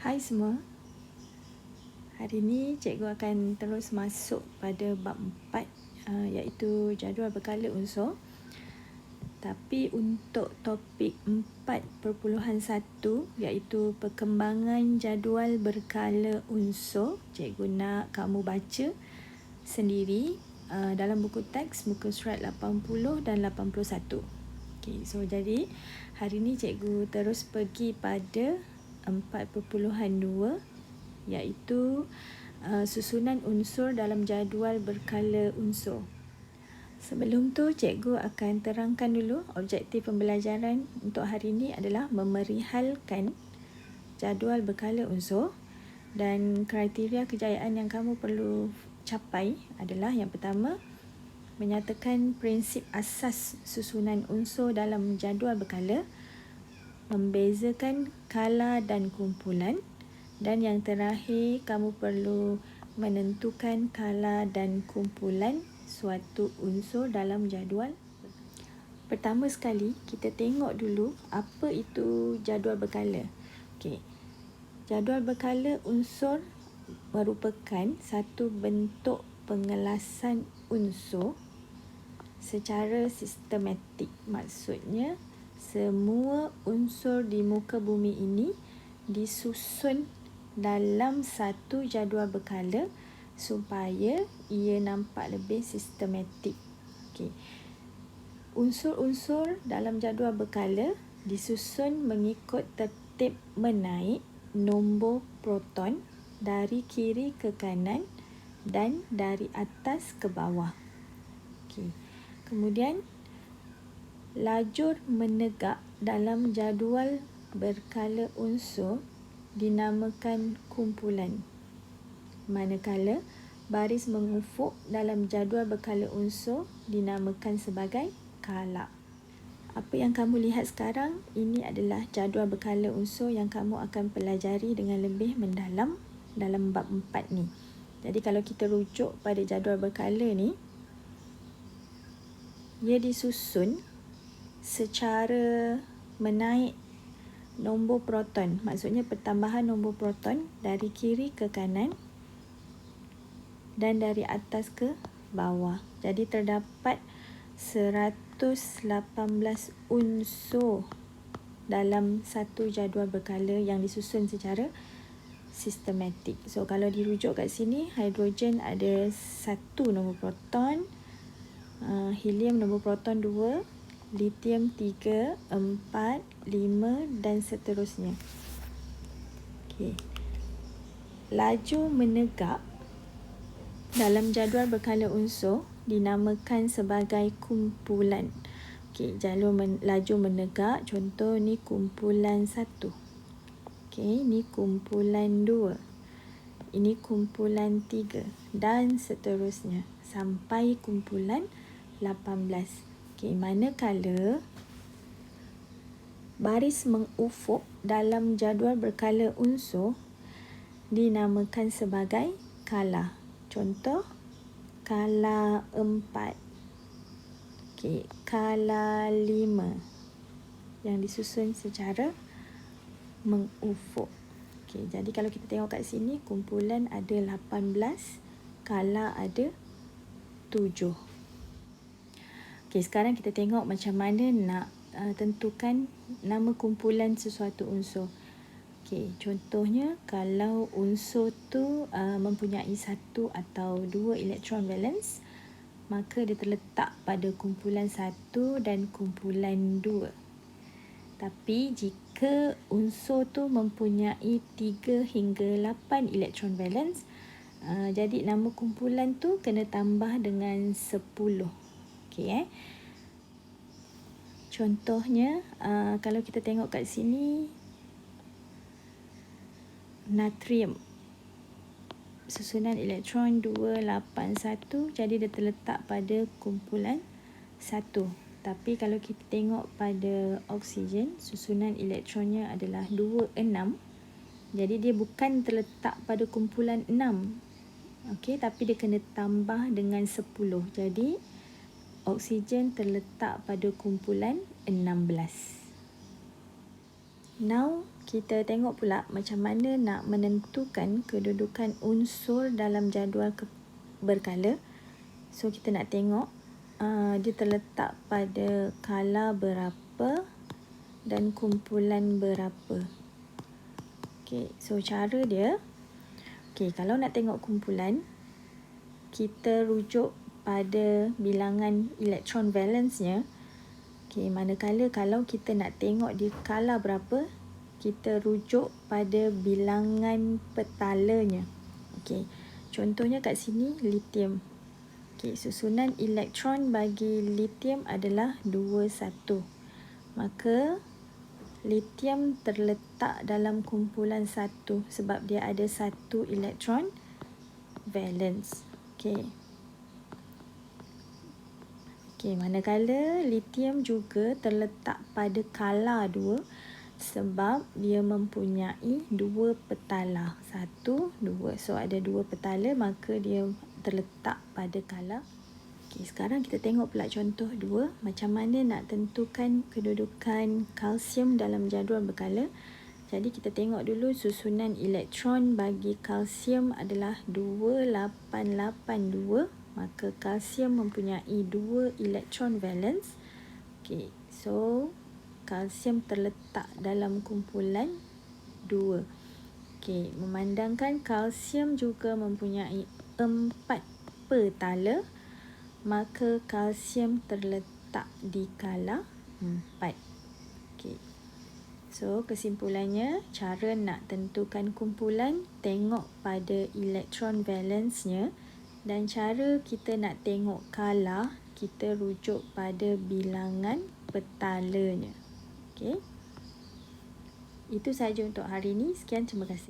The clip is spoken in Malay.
Hai semua. Hari ini cikgu akan terus masuk pada bab 4 iaitu jadual berkala unsur. Tapi untuk topik 4.1 iaitu perkembangan jadual berkala unsur, cikgu nak kamu baca sendiri dalam buku teks muka surat 80 dan 81. Okay, so jadi hari ini cikgu terus pergi pada 4.2 iaitu susunan unsur dalam jadual berkala unsur. Sebelum tu cikgu akan terangkan dulu objektif pembelajaran untuk hari ini adalah memerihalkan jadual berkala unsur, dan kriteria kejayaan yang kamu perlu capai adalah yang pertama, menyatakan prinsip asas susunan unsur dalam jadual berkala, membezakan kala dan kumpulan, dan yang terakhir kamu perlu menentukan kala dan kumpulan suatu unsur dalam jadual. Pertama sekali kita tengok dulu apa itu jadual berkala. Okey. Jadual berkala unsur merupakan satu bentuk pengelasan unsur secara sistematik. Maksudnya semua unsur di muka bumi ini disusun dalam satu jadual berkala supaya ia nampak lebih sistematik. Okey. Unsur-unsur dalam jadual berkala disusun mengikut tertib menaik nombor proton dari kiri ke kanan dan dari atas ke bawah. Okey. Kemudian lajur menegak dalam jadual berkala unsur dinamakan kumpulan, manakala baris mengufuk dalam jadual berkala unsur dinamakan sebagai kala. Apa yang kamu lihat sekarang ini adalah jadual berkala unsur yang kamu akan pelajari dengan lebih mendalam dalam bab 4 ni. Jadi kalau kita rujuk pada jadual berkala ni, ia disusun secara menaik nombor proton, maksudnya pertambahan nombor proton dari kiri ke kanan dan dari atas ke bawah. Jadi terdapat 118 unsur dalam satu jadual berkala yang disusun secara sistematik. So kalau dirujuk kat sini, hidrogen ada 1 nombor proton, helium nombor proton 2, lithium 3, 4, 5 dan seterusnya. Okey. Laju menegak dalam jadual berkala unsur dinamakan sebagai kumpulan. Okey, laju menegak, contoh ni kumpulan 1. Okey, ni kumpulan 2. Ini kumpulan 3 dan seterusnya sampai kumpulan 18. Okey, manakala baris mengufuk dalam jadual berkala unsur dinamakan sebagai kala. Contoh, kala 4. Okey, kala 5 yang disusun secara mengufuk. Okey, jadi kalau kita tengok kat sini, kumpulan ada 18, kala ada 7. Okey, sekarang kita tengok macam mana nak tentukan nama kumpulan sesuatu unsur. Okey, contohnya kalau unsur tu mempunyai 1 atau 2 elektron valence, maka dia terletak pada kumpulan 1 dan kumpulan 2. Tapi jika unsur tu mempunyai 3 hingga 8 elektron valence, jadi nama kumpulan tu kena tambah dengan 10. Okey, contohnya kalau kita tengok kat sini, natrium susunan elektron 281, jadi dia terletak pada kumpulan 1. Tapi kalau kita tengok pada oksigen, susunan elektronnya adalah 26, jadi dia bukan terletak pada kumpulan 6. Okey, tapi dia kena tambah dengan 10. Jadi oksigen terletak pada kumpulan 16. Now kita tengok pula macam mana nak menentukan kedudukan unsur dalam jadual berkala. So kita nak tengok dia terletak pada kala berapa dan kumpulan berapa. Okay, so cara dia, kalau nak tengok kumpulan, kita rujuk pada bilangan elektron valence-nya. Manakala kalau kita nak tengok dia kala berapa, kita rujuk pada bilangan petalanya. Contohnya kat sini lithium. Susunan elektron bagi lithium adalah 2, 1. Maka lithium terletak dalam kumpulan 1 sebab dia ada 1 elektron valence. Manakala lithium juga terletak pada kala 2 sebab dia mempunyai 2 petala. 1, 2. So ada 2 petala, maka dia terletak pada kala. Sekarang kita tengok pula contoh 2. Macam mana nak tentukan kedudukan kalsium dalam jadual berkala. Jadi kita tengok dulu susunan elektron bagi kalsium adalah 2882. Maka kalsium mempunyai 2 elektron valence. So kalsium terletak dalam kumpulan 2. Memandangkan kalsium juga mempunyai 4 petala, maka kalsium terletak di kala 4. So kesimpulannya, cara nak tentukan kumpulan, tengok pada elektron valence-nya, dan cara kita nak tengok kala, kita rujuk pada bilangan petalanya. Itu sahaja untuk hari ini. Sekian, terima kasih.